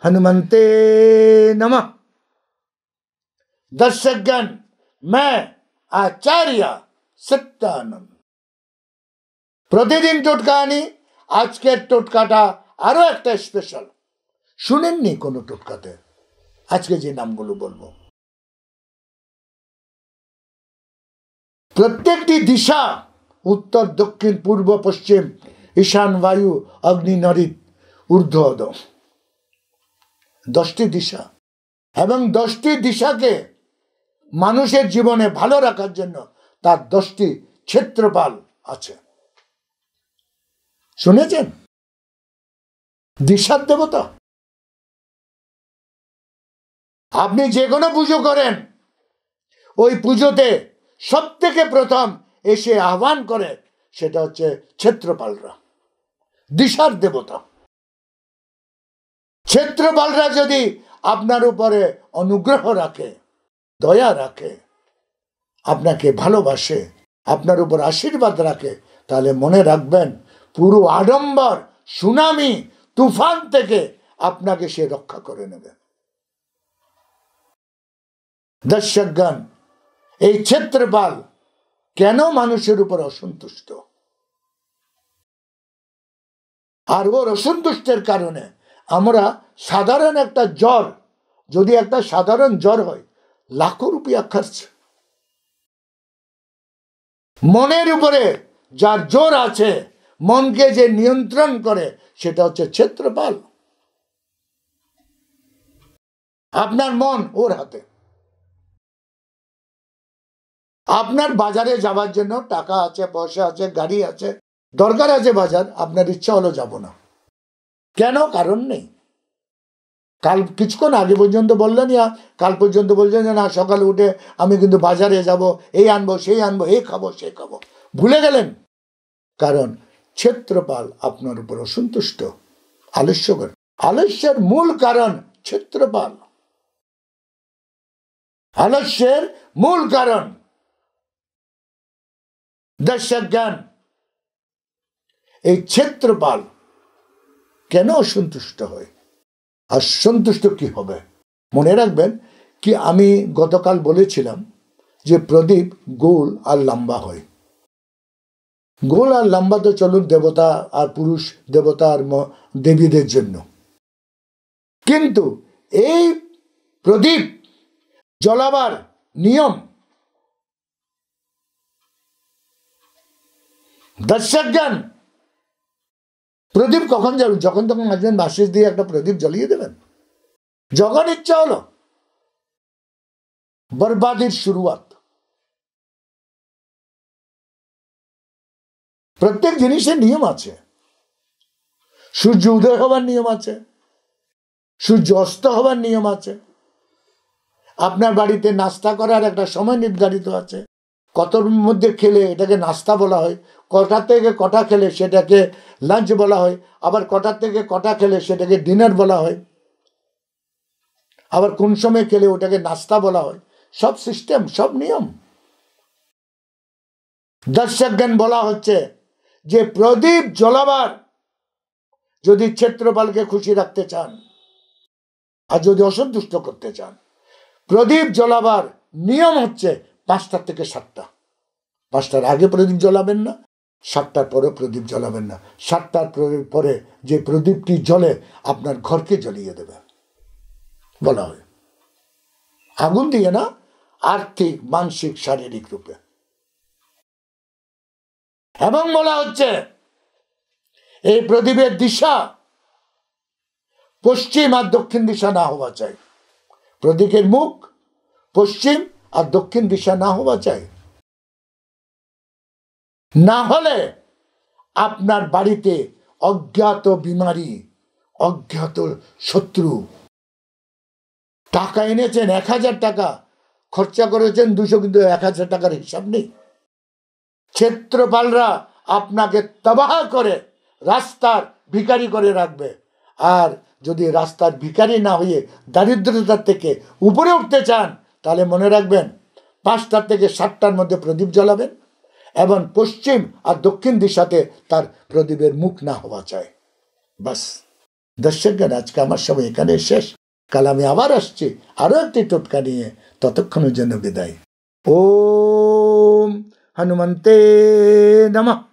हनुमंते नमः। दर्शकगण, मैं आचार्य सत्यानंद। प्रतिदिन টোটকাহানি, আজকের টোটকাটা আরো একটা স্পেশাল। শুনেননি কোনো টোটকাতে আজকে যে নামগুলো বলবো। প্রত্যেকটি দিশা, উত্তর, দক্ষিণ, পূর্ব, পশ্চিম, ঈশান, বায়ু, অগ্নি, নরিত, ঊর্ধ্ব, অধঃ, 10টি দিশা। এবং 10টি দিশাকে মানুষের জীবনে ভালো রাখার জন্য তার 10টি ক্ষেত্রপাল আছে। শুনেছেন? দিশার দেবতা। আপনি যে কোনো পুজো করেন, ওই পুজোতে সব থেকে প্রথম এসে আহ্বান করে সেটা হচ্ছে ক্ষেত্রপালরা, দিশার দেবতা। ক্ষেত্রপালরা যদি আপনার উপরে অনুগ্রহ রাখে, দয়া রাখে, আপনাকে ভালোবাসে, আপনার উপর আশীর্বাদ রাখে, তাহলে মনে রাখবেন পুরো আডম্বর, সুনামি, তুফান থেকে আপনাকে সে রক্ষা করে নেবে। দর্শকগণ, এই ক্ষেত্রপাল কেন মানুষের উপর অসন্তুষ্ট? আর ওর অসন্তুষ্টের কারণে আমরা সাধারণ একটা জ্বর, যদি একটা সাধারণ জ্বর হয়, লাখো রুপিয়া খরচ। মনের উপরে যার জোর আছে, মনকে যে নিয়ন্ত্রণ করে, সেটা হচ্ছে ক্ষেত্রপাল। আপনার মন ওর হাতে। আপনার বাজারে যাওয়ার জন্য টাকা আছে, পয়সা আছে, গাড়ি আছে, দরকার আছে বাজার, আপনার ইচ্ছা হলো যাব না। কেন? কারণ নেই। কাল কিছুক্ষণ আগে পর্যন্ত বললেন, কাল পর্যন্ত বলছেন যে না, সকালে উঠে আমি কিন্তু বাজারে যাব, এই আনবো, সেই আনবো, এই খাবো, সেই খাবো, ভুলে গেলেন। কারণ ক্ষেত্রপাল আপনার উপর অসন্তুষ্ট, আলস্য করে। আলস্যের মূল কারণ ক্ষেত্রপাল। আলস্যের মূল কারণ। দর্শকগণ, এই ক্ষেত্রপাল কেন অসন্তুষ্ট হয়? আর সন্তুষ্ট কি হবে? মনে রাখবেন কি, আমি গতকাল বলেছিলাম যে প্রদীপ গোল আর লম্বা হয়। গোল আর লম্বা তো চলুন দেবতা আর পুরুষ, দেবতা আর দেবীদের জন্য। কিন্তু এই প্রদীপ জ্বলাবার নিয়ম, দর্শকগণ, প্রদীপ কখন জ্বলবে? যখন তখন আসবেন, বাঁশিস দিয়ে একটা প্রদীপ জ্বলিয়ে দেবেন যখন ইচ্ছা হলো। বরবাদির শুরুয়াত। প্রত্যেক জিনিসের নিয়ম আছে। সূর্য উদয় হবার নিয়ম আছে, সূর্য অস্ত হবার নিয়ম আছে। আপনার বাড়িতে নাস্তা করার একটা সময় নির্ধারিত আছে। কতর মধ্যে খেলে এটাকে নাস্তা বলা হয়, কটা থেকে কটা খেলে সেটাকে লাঞ্চ বলা হয়, আবার কটা থেকে কটা খেলে সেটাকে ডিনার বলা হয়, আবার কোন সময় খেলে ওটাকে নাস্তা বলা হয়। সব সিস্টেম, সব নিয়ম। দর্শকগণ, বলা হচ্ছে যে প্রদীপ জ্বলাবার, যদি ক্ষেত্রপালকে খুশি রাখতে চান আর যদি অসন্তুষ্ট করতে চান, প্রদীপ জ্বলাবার নিয়ম হচ্ছে 5টা থেকে 7টা। 5টার আগে প্রদীপ জ্বলাবেন না, 7টার পরে প্রদীপ জ্বলাবেন না। 7টার পরে যে প্রদীপটি জ্বলে আপনার ঘরকে জ্বলিয়ে দেবে বলা হয়। আগুন দিয়ে না, আর্থিক, মানসিক, শারীরিক রূপে। এবং বলা হচ্ছে এই প্রদীপের দিশা পশ্চিম আর দক্ষিণ দিশা না হওয়া চাই। প্রদীপের মুখ পশ্চিম আর দক্ষিণ দিশা না হওয়া চাই। না হলে আপনার বাড়িতে অজ্ঞাত বিমারি, অজ্ঞাত শত্রু, টাকা এনেছেন 1000 টাকা, খরচা করেছেন 200, কিন্তু 1000 টাকার হিসাব নেই। ক্ষেত্রপালরা আপনাকে তবাহ করে রাস্তার ভিখারি করে রাখবে। আর যদি রাস্তার ভিখারি না হয়ে দারিদ্রতার থেকে উপরে উঠতে চান, তাহলে মনে রাখবেন 5টা থেকে 7টার মধ্যে প্রদীপ জ্বালাবেন, এবং পশ্চিম আর দক্ষিণ দিশাতে তার প্রদীপের মুখ না হওয়া চাই। বাস। দর্শকগণ, আজকে আমার সব এখানে শেষ। কাল আমি আবার আসছি আরো একটি টোটকা নিয়ে। ততক্ষণের জন্য বিদায়। ওম হনুমন্তে নমঃ।